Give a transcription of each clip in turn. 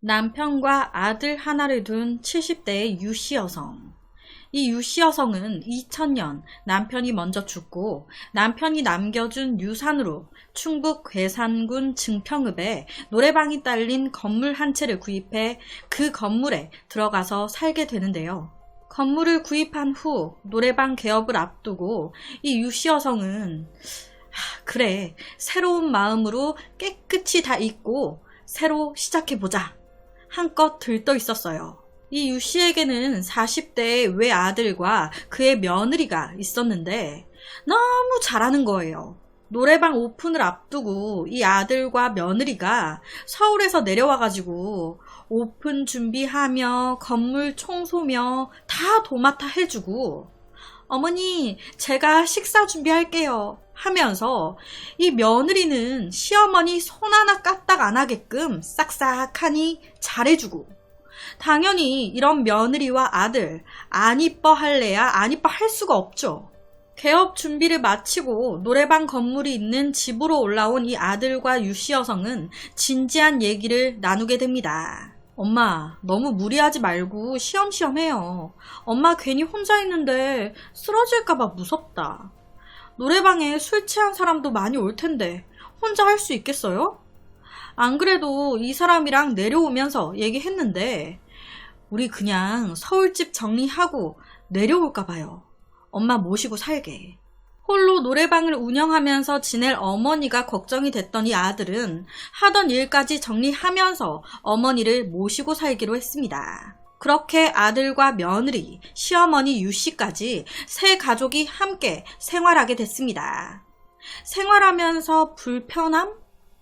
남편과 아들 하나를 둔 70대의 유씨 여성. 이 유씨 여성은 2000년 남편이 먼저 죽고 남편이 남겨준 유산으로 충북 괴산군 증평읍에 노래방이 딸린 건물 한 채를 구입해 그 건물에 들어가서 살게 되는데요. 건물을 구입한 후 노래방 개업을 앞두고 이 유씨 여성은 그래, 새로운 마음으로 깨끗이 다 잊고 새로 시작해보자. 한껏 들떠 있었어요. 이 유씨에게는 40대의 외아들과 그의 며느리가 있었는데 너무 잘하는 거예요. 노래방 오픈을 앞두고 이 아들과 며느리가 서울에서 내려와가지고 오픈 준비하며 건물 청소며 다 도맡아 해주고 어머니 제가 식사 준비할게요 하면서 이 며느리는 시어머니 손 하나 까딱 안 하게끔 싹싹하니 잘해주고 당연히 이런 며느리와 아들 안 이뻐 할래야 안 이뻐 할 수가 없죠. 개업 준비를 마치고 노래방 건물이 있는 집으로 올라온 이 아들과 유씨 여성은 진지한 얘기를 나누게 됩니다. 엄마, 너무 무리하지 말고 쉬엄쉬엄 해요. 엄마 괜히 혼자 있는데 쓰러질까봐 무섭다. 노래방에 술 취한 사람도 많이 올 텐데 혼자 할 수 있겠어요? 안 그래도 이 사람이랑 내려오면서 얘기했는데 우리 그냥 서울집 정리하고 내려올까 봐요. 엄마 모시고 살게. 홀로 노래방을 운영하면서 지낼 어머니가 걱정이 됐던 이 아들은 하던 일까지 정리하면서 어머니를 모시고 살기로 했습니다. 그렇게 아들과 며느리, 시어머니 유씨까지 세 가족이 함께 생활하게 됐습니다. 생활하면서 불편함?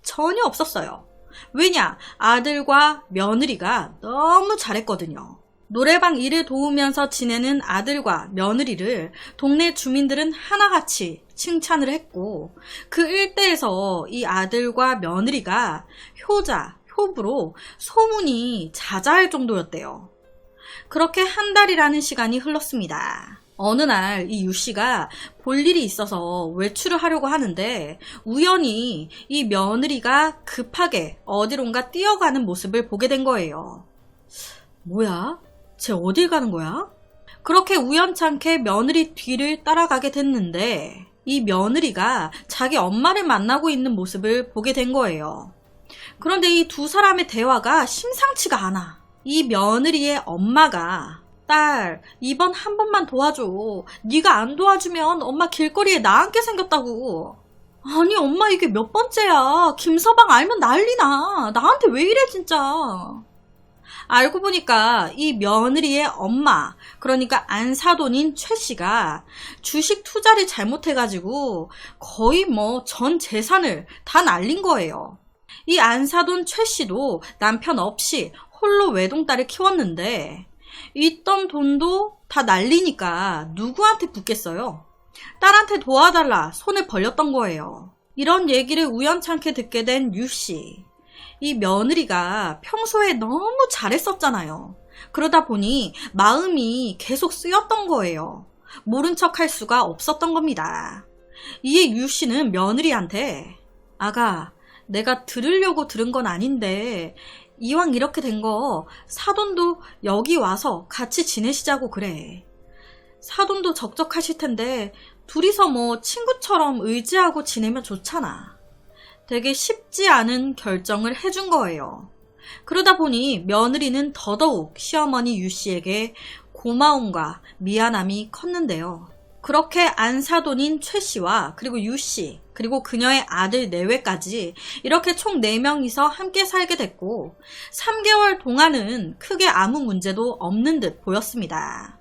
전혀 없었어요. 왜냐? 아들과 며느리가 너무 잘했거든요. 노래방 일을 도우면서 지내는 아들과 며느리를 동네 주민들은 하나같이 칭찬을 했고 그 일대에서 이 아들과 며느리가 효자, 효부로 소문이 자자할 정도였대요. 그렇게 한 달이라는 시간이 흘렀습니다. 어느 날 이 유씨가 볼 일이 있어서 외출을 하려고 하는데 우연히 이 며느리가 급하게 어디론가 뛰어가는 모습을 보게 된 거예요. 뭐야? 쟤 어딜 가는 거야? 그렇게 우연찮게 며느리 뒤를 따라가게 됐는데 이 며느리가 자기 엄마를 만나고 있는 모습을 보게 된 거예요. 그런데 이 두 사람의 대화가 심상치가 않아. 이 며느리의 엄마가 딸, 이번 한 번만 도와줘. 네가 안 도와주면 엄마 길거리에 나앉게 생겼다고. 아니 엄마 이게 몇 번째야. 김서방 알면 난리나. 나한테 왜 이래 진짜. 알고 보니까 이 며느리의 엄마, 그러니까 안사돈인 최씨가 주식 투자를 잘못해가지고 거의 전 재산을 다 날린 거예요. 이 안사돈 최씨도 남편 없이 홀로 외동딸을 키웠는데 있던 돈도 다 날리니까 누구한테 붙겠어요? 딸한테 도와달라 손을 벌렸던 거예요. 이런 얘기를 우연찮게 듣게 된 유씨. 이 며느리가 평소에 너무 잘했었잖아요. 그러다 보니 마음이 계속 쓰였던 거예요. 모른 척 할 수가 없었던 겁니다. 이에 유씨는 며느리한테 아가, 내가 들으려고 들은 건 아닌데 이왕 이렇게 된 거 사돈도 여기 와서 같이 지내시자고 그래. 사돈도 적적하실 텐데 둘이서 친구처럼 의지하고 지내면 좋잖아. 되게 쉽지 않은 결정을 해준 거예요. 그러다 보니 며느리는 더더욱 시어머니 유씨에게 고마움과 미안함이 컸는데요. 그렇게 안사돈인 최씨와 그리고 유씨 그리고 그녀의 아들 내외까지 이렇게 총 4명이서 함께 살게 됐고 3개월 동안은 크게 아무 문제도 없는 듯 보였습니다.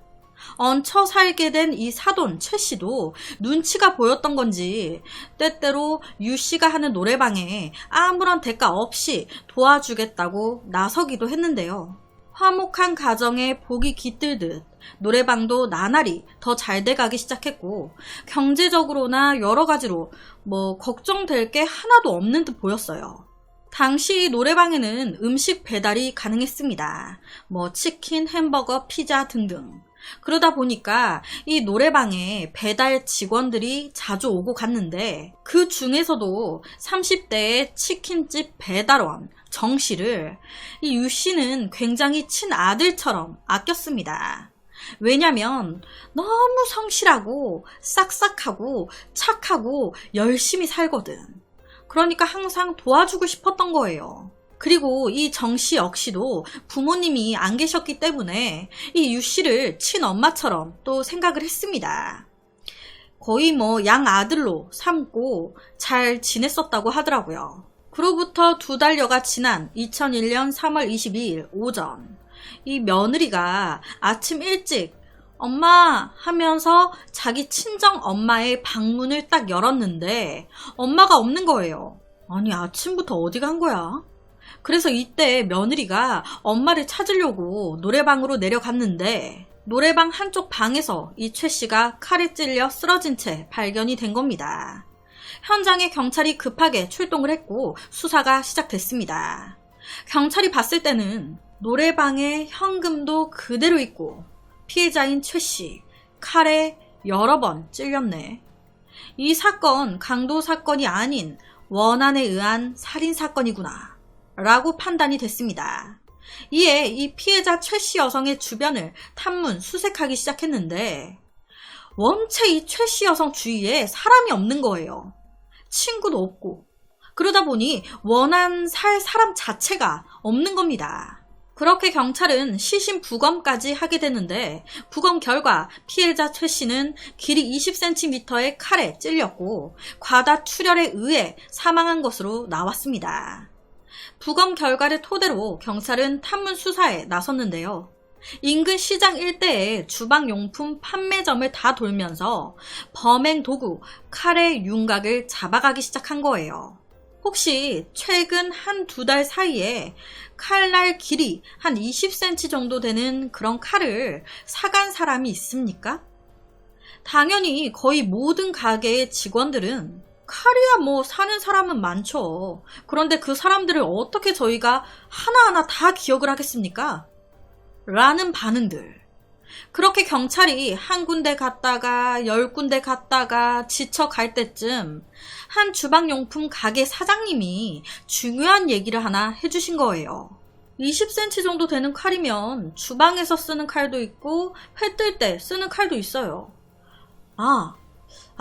얹혀 살게 된 이 사돈 최씨도 눈치가 보였던 건지 때때로 유씨가 하는 노래방에 아무런 대가 없이 도와주겠다고 나서기도 했는데요. 화목한 가정에 복이 깃들듯 노래방도 나날이 더 잘 돼가기 시작했고 경제적으로나 여러 가지로 걱정될 게 하나도 없는 듯 보였어요. 당시 노래방에는 음식 배달이 가능했습니다. 치킨, 햄버거, 피자 등등. 그러다 보니까 이 노래방에 배달 직원들이 자주 오고 갔는데 그 중에서도 30대의 치킨집 배달원 정 씨를 이 유 씨는 굉장히 친아들처럼 아꼈습니다. 왜냐면 너무 성실하고 싹싹하고 착하고 열심히 살거든. 그러니까 항상 도와주고 싶었던 거예요. 그리고 이 정 씨 역시도 부모님이 안 계셨기 때문에 이 유 씨를 친엄마처럼 또 생각을 했습니다. 거의 뭐 양아들로 삼고 잘 지냈었다고 하더라고요. 그로부터 2달여가 지난 2001년 3월 22일 오전, 이 며느리가 아침 일찍 엄마 하면서 자기 친정 엄마의 방문을 딱 열었는데 엄마가 없는 거예요. 아니, 아침부터 어디 간 거야? 그래서 이때 며느리가 엄마를 찾으려고 노래방으로 내려갔는데 노래방 한쪽 방에서 이 최 씨가 칼에 찔려 쓰러진 채 발견이 된 겁니다. 현장에 경찰이 급하게 출동을 했고 수사가 시작됐습니다. 경찰이 봤을 때는 노래방에 현금도 그대로 있고 피해자인 최 씨 칼에 여러 번 찔렸네. 이 사건 강도 사건이 아닌 원한에 의한 살인 사건이구나 라고 판단이 됐습니다. 이에 이 피해자 최 씨 여성의 주변을 탐문 수색하기 시작했는데 원체 이 최 씨 여성 주위에 사람이 없는 거예요. 친구도 없고. 그러다 보니 원한 살 사람 자체가 없는 겁니다. 그렇게 경찰은 시신 부검까지 하게 됐는데 부검 결과 피해자 최 씨는 길이 20cm의 칼에 찔렸고 과다 출혈에 의해 사망한 것으로 나왔습니다. 부검 결과를 토대로 경찰은 탐문 수사에 나섰는데요. 인근 시장 일대의 주방용품 판매점을 다 돌면서 범행 도구 칼의 윤곽을 잡아가기 시작한 거예요. 혹시 최근 1-2달 사이에 칼날 길이 한 20cm 정도 되는 그런 칼을 사간 사람이 있습니까? 당연히 거의 모든 가게의 직원들은 칼이야 뭐 사는 사람은 많죠. 그런데 그 사람들을 어떻게 저희가 하나하나 다 기억을 하겠습니까? 라는 반응들. 그렇게 경찰이 한 군데 갔다가 10군데 갔다가 지쳐갈 때쯤 한 주방용품 가게 사장님이 중요한 얘기를 하나 해주신 거예요. 20cm 정도 되는 칼이면 주방에서 쓰는 칼도 있고 회 뜰 때 쓰는 칼도 있어요.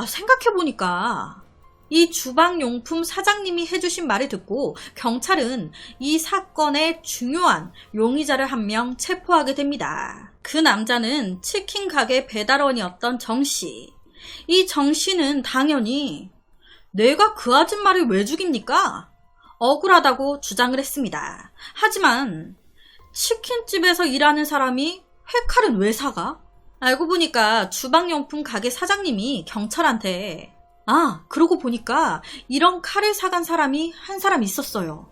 생각해보니까 이 주방용품 사장님이 해주신 말을 듣고 경찰은 이 사건의 중요한 용의자를 한 명 체포하게 됩니다. 그 남자는 치킨 가게 배달원이었던 정 씨. 이 정 씨는 당연히 내가 그 아줌마를 왜 죽입니까? 억울하다고 주장을 했습니다. 하지만 치킨집에서 일하는 사람이 회칼은 왜 사가? 알고 보니까 주방용품 가게 사장님이 경찰한테 그러고 보니까 이런 칼을 사간 사람이 한 사람 있었어요.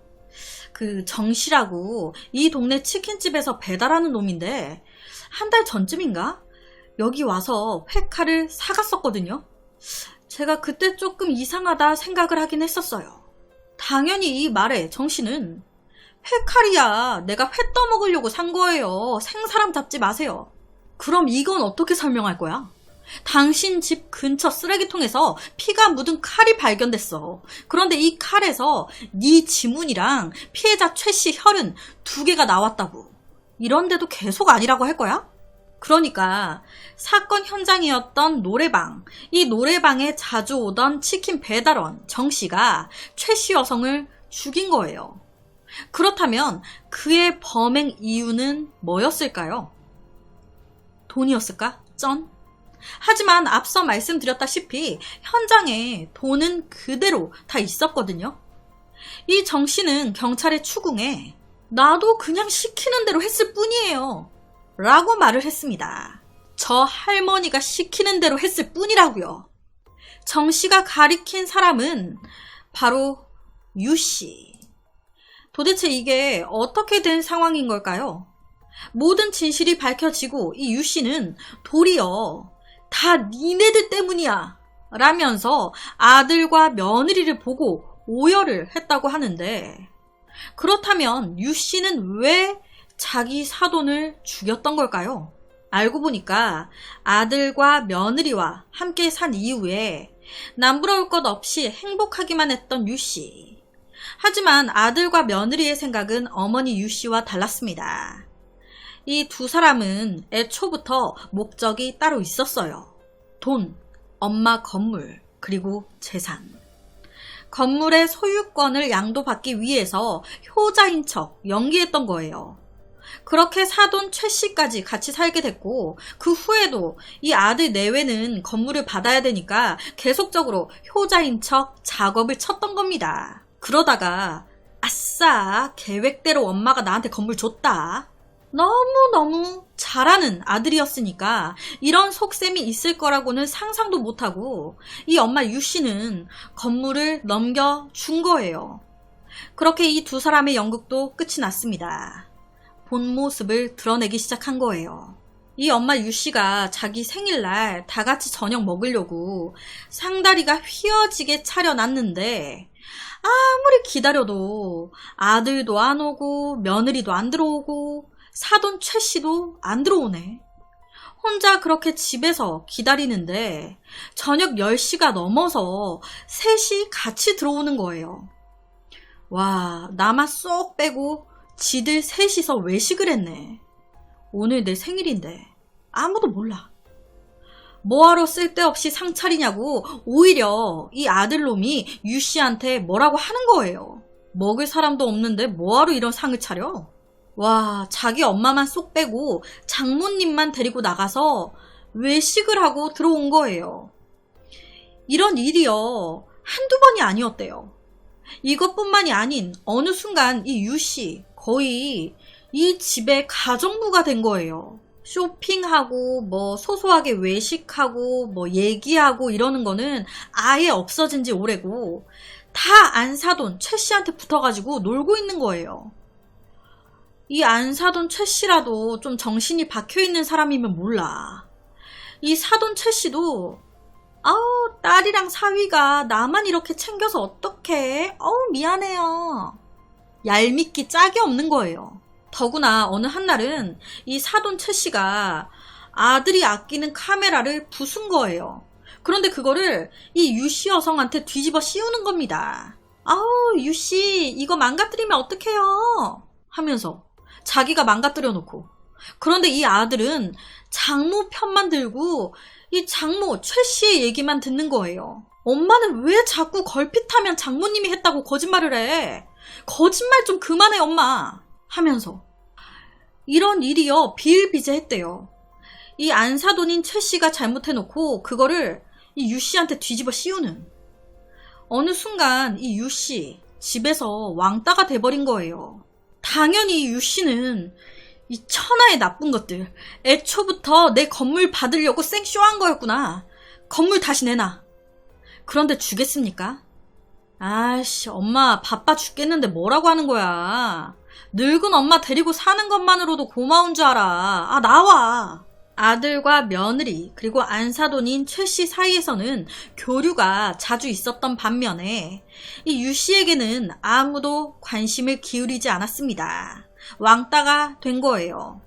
그 정씨라고 이 동네 치킨집에서 배달하는 놈인데 한 달 전쯤인가? 여기 와서 회칼을 사갔었거든요. 제가 그때 조금 이상하다 생각을 하긴 했었어요. 당연히 이 말에 정씨는 회칼이야 내가 회 떠먹으려고 산 거예요. 생사람 잡지 마세요. 그럼 이건 어떻게 설명할 거야? 당신 집 근처 쓰레기통에서 피가 묻은 칼이 발견됐어. 그런데 이 칼에서 네 지문이랑 피해자 최 씨 혈흔 2개가 나왔다고. 이런데도 계속 아니라고 할 거야? 그러니까 사건 현장이었던 노래방, 이 노래방에 자주 오던 치킨 배달원 정 씨가 최 씨 여성을 죽인 거예요. 그렇다면 그의 범행 이유는 뭐였을까요? 돈이었을까? 하지만 앞서 말씀드렸다시피 현장에 돈은 그대로 다 있었거든요. 이 정 씨는 경찰의 추궁에 나도 그냥 시키는 대로 했을 뿐이에요 라고 말을 했습니다. 저 할머니가 시키는 대로 했을 뿐이라고요. 정 씨가 가리킨 사람은 바로 유 씨. 도대체 이게 어떻게 된 상황인 걸까요? 모든 진실이 밝혀지고 이 유 씨는 도리어 다 니네들 때문이야 라면서 아들과 며느리를 보고 오열을 했다고 하는데, 그렇다면 유 씨는 왜 자기 사돈을 죽였던 걸까요? 알고 보니까 아들과 며느리와 함께 산 이후에 남부러울 것 없이 행복하기만 했던 유 씨. 하지만 아들과 며느리의 생각은 어머니 유 씨와 달랐습니다. 이 두 사람은 애초부터 목적이 따로 있었어요. 돈, 엄마 건물, 그리고 재산. 건물의 소유권을 양도받기 위해서 효자인 척 연기했던 거예요. 그렇게 사돈 최 씨까지 같이 살게 됐고 그 후에도 이 아들 내외는 건물을 받아야 되니까 계속적으로 효자인 척 작업을 쳤던 겁니다. 그러다가 아싸 계획대로 엄마가 나한테 건물 줬다. 너무너무 잘하는 아들이었으니까 이런 속셈이 있을 거라고는 상상도 못하고 이 엄마 유 씨는 건물을 넘겨준 거예요. 그렇게 이 두 사람의 연극도 끝이 났습니다. 본 모습을 드러내기 시작한 거예요. 이 엄마 유 씨가 자기 생일날 다 같이 저녁 먹으려고 상다리가 휘어지게 차려놨는데 아무리 기다려도 아들도 안 오고 며느리도 안 들어오고 사돈 최 씨도 안 들어오네. 혼자 그렇게 집에서 기다리는데 저녁 10시가 넘어서 셋이 같이 들어오는 거예요. 와, 나만 쏙 빼고 지들 셋이서 외식을 했네. 오늘 내 생일인데 아무도 몰라. 뭐하러 쓸데없이 상 차리냐고 오히려 이 아들놈이 유 씨한테 뭐라고 하는 거예요. 먹을 사람도 없는데 뭐하러 이런 상을 차려? 와, 자기 엄마만 쏙 빼고 장모님만 데리고 나가서 외식을 하고 들어온 거예요. 이런 일이요, 한두 번이 아니었대요. 이것뿐만이 아닌 어느 순간 이 유 씨 거의 이 집의 가정부가 된 거예요. 쇼핑하고 뭐 소소하게 외식하고 뭐 얘기하고 이러는 거는 아예 없어진 지 오래고 다 안사돈 최 씨한테 붙어가지고 놀고 있는 거예요. 이 안사돈 최 씨라도 좀 정신이 박혀있는 사람이면 몰라. 이 사돈 최 씨도 아우 딸이랑 사위가 나만 이렇게 챙겨서 어떡해. 미안해요. 얄밉기 짝이 없는 거예요. 더구나 어느 한날은 이 사돈 최 씨가 아들이 아끼는 카메라를 부순 거예요. 그런데 그거를 이 유 씨 여성한테 뒤집어 씌우는 겁니다. 아우 유 씨 이거 망가뜨리면 어떡해요 하면서 자기가 망가뜨려 놓고. 그런데 이 아들은 장모 편만 들고 이 장모 최 씨의 얘기만 듣는 거예요. 엄마는 왜 자꾸 걸핏하면 장모님이 했다고 거짓말을 해. 거짓말 좀 그만해 엄마 하면서. 이런 일이요 비일비재했대요. 이 안사돈인 최 씨가 잘못해놓고 그거를 이 유 씨한테 뒤집어 씌우는. 어느 순간 이 유 씨 집에서 왕따가 돼버린 거예요. 당연히 유 씨는 이 천하의 나쁜 것들, 애초부터 내 건물 받으려고 생쇼한 거였구나. 건물 다시 내놔. 그런데 주겠습니까? 아이씨, 엄마 바빠 죽겠는데 뭐라고 하는 거야. 늙은 엄마 데리고 사는 것만으로도 고마운 줄 알아. 아, 나와. 아들과 며느리 그리고 안사돈인 최 씨 사이에서는 교류가 자주 있었던 반면에 이 유 씨에게는 아무도 관심을 기울이지 않았습니다. 왕따가 된 거예요.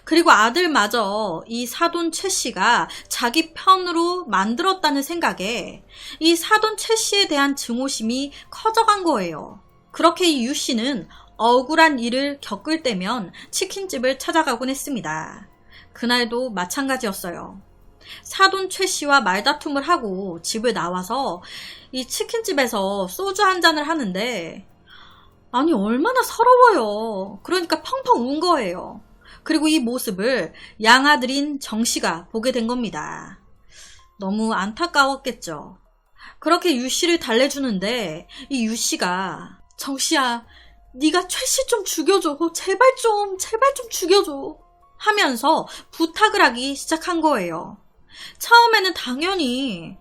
그리고 아들마저 이 사돈 최 씨가 자기 편으로 만들었다는 생각에 이 사돈 최 씨에 대한 증오심이 커져간 거예요. 그렇게 이 유 씨는 억울한 일을 겪을 때면 치킨집을 찾아가곤 했습니다. 그날도 마찬가지였어요. 사돈 최 씨와 말다툼을 하고 집을 나와서 이 치킨집에서 소주 한 잔을 하는데 아니 얼마나 서러워요. 그러니까 펑펑 운 거예요. 그리고 이 모습을 양아들인 정 씨가 보게 된 겁니다. 너무 안타까웠겠죠. 그렇게 유 씨를 달래주는데 이 유 씨가 정 씨야 네가 최 씨 좀 죽여줘. 제발 좀 죽여줘. 하면서 부탁을 하기 시작한 거예요. 처음에는 당연히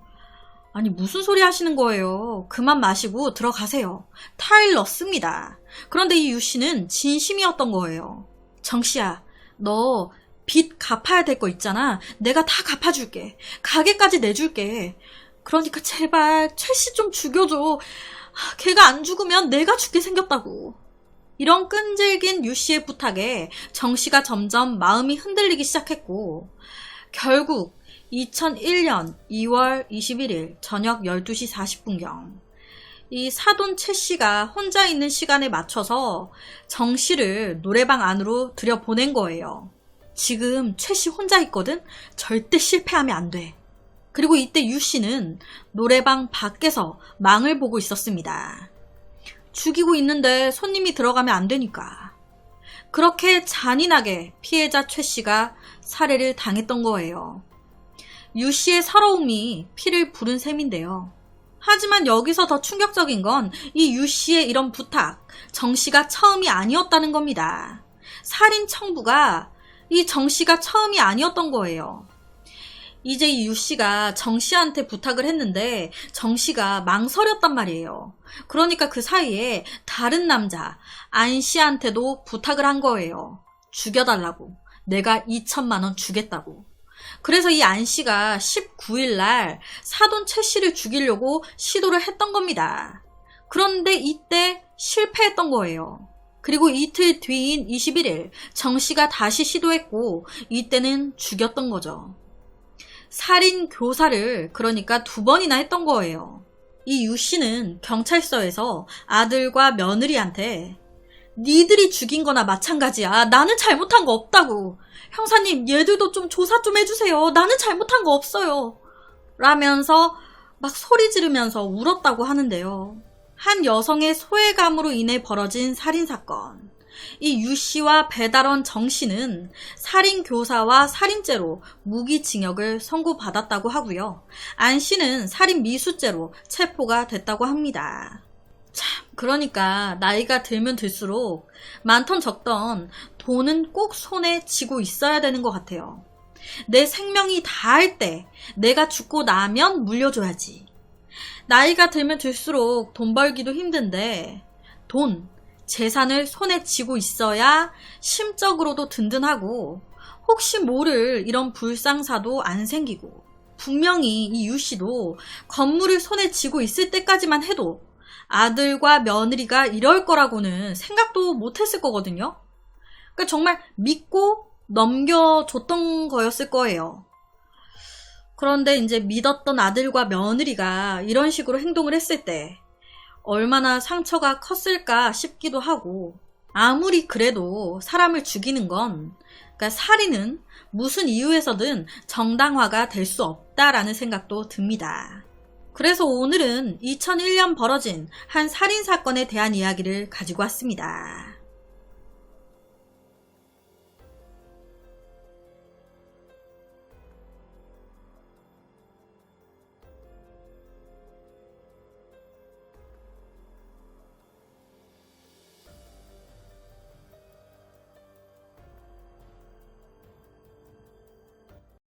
아니 무슨 소리 하시는 거예요. 그만 마시고 들어가세요. 타일 넣습니다. 그런데 이 유 씨는 진심이었던 거예요. 정씨야 너 빚 갚아야 될 거 있잖아. 내가 다 갚아줄게. 가게까지 내줄게. 그러니까 제발 최 씨 좀 죽여줘. 걔가 안 죽으면 내가 죽게 생겼다고. 이런 끈질긴 유 씨의 부탁에 정 씨가 점점 마음이 흔들리기 시작했고 결국 2001년 2월 21일 저녁 12시 40분경 이 사돈 최 씨가 혼자 있는 시간에 맞춰서 정 씨를 노래방 안으로 들여보낸 거예요. 지금 최 씨 혼자 있거든? 절대 실패하면 안 돼. 그리고 이때 유 씨는 노래방 밖에서 망을 보고 있었습니다. 죽이고 있는데 손님이 들어가면 안 되니까. 그렇게 잔인하게 피해자 최 씨가 살해를 당했던 거예요. 유 씨의 서러움이 피를 부른 셈인데요. 하지만 여기서 더 충격적인 건 이 유 씨의 이런 부탁, 정 씨가 처음이 아니었다는 겁니다. 살인 청부가 이 정 씨가 처음이 아니었던 거예요. 이제 이 유 씨가 정 씨한테 부탁을 했는데 정 씨가 망설였단 말이에요. 그러니까 그 사이에 다른 남자 안 씨한테도 부탁을 한 거예요. 죽여달라고. 내가 2천만 원 주겠다고. 그래서 이 안 씨가 19일 날 사돈 최 씨를 죽이려고 시도를 했던 겁니다. 그런데 이때 실패했던 거예요. 그리고 이틀 뒤인 21일 정 씨가 다시 시도했고 이때는 죽였던 거죠. 살인 교사를 그러니까 2번이나 했던 거예요. 이 유 씨는 경찰서에서 아들과 며느리한테 니들이 죽인 거나 마찬가지야. 나는 잘못한 거 없다고. 형사님, 얘들도 좀 조사 좀 해주세요. 나는 잘못한 거 없어요. 라면서 막 소리 지르면서 울었다고 하는데요. 한 여성의 소외감으로 인해 벌어진 살인사건. 이 유 씨와 배달원 정 씨는 살인교사와 살인죄로 무기징역을 선고받았다고 하고요. 안 씨는 살인미수죄로 체포가 됐다고 합니다. 참, 그러니까 나이가 들면 들수록 많던 적던 돈은 꼭 손에 쥐고 있어야 되는 것 같아요. 내 생명이 다할 때 내가 죽고 나면 물려줘야지. 나이가 들면 들수록 돈 벌기도 힘든데 돈, 재산을 손에 쥐고 있어야 심적으로도 든든하고 혹시 모를 이런 불상사도 안 생기고 분명히 이 유 씨도 건물을 손에 쥐고 있을 때까지만 해도 아들과 며느리가 이럴 거라고는 생각도 못했을 거거든요. 그러니까 정말 믿고 넘겨줬던 거였을 거예요. 그런데 이제 믿었던 아들과 며느리가 이런 식으로 행동을 했을 때 얼마나 상처가 컸을까 싶기도 하고 아무리 그래도 사람을 죽이는 건 그러니까 살인은 무슨 이유에서든 정당화가 될 수 없다라는 생각도 듭니다. 그래서 오늘은 2001년 벌어진 한 살인사건에 대한 이야기를 가지고 왔습니다.